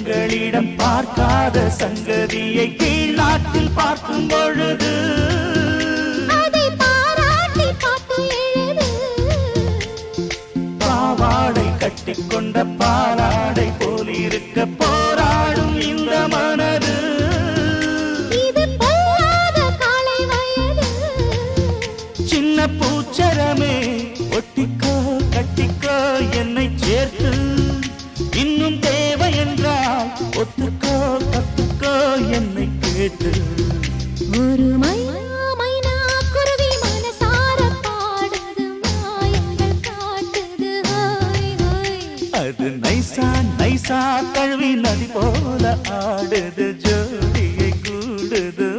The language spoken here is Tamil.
எங்களிடம் பார்க்காத சங்கதியை கீழ் நாட்டில் பார்க்கும் பொழுது அதை பாராட்டி பாட்டு எழுது. பாவாடை கட்டிக்கொண்ட பாலாடை போல் இருக்க போராடும் இந்த மனது. இது பொல்லாத காலை வயது. சின்ன பூச்சரமே ஒட்டிக்கோ கட்டிக்கோ என்னை சேர்த்து, இன்னும் தேவை என்றால் ஒத்துக்கோ கத்துக்கோ என்னை கேட்டு. ஒரு மைனா குருவி மனசார பாடுது, மாயங்கள் காட்டுது. ஹாய் ஹாய் அது நைசா நைசா கழுவி நதி போல ஆடுது, ஜோடியை கூடுது.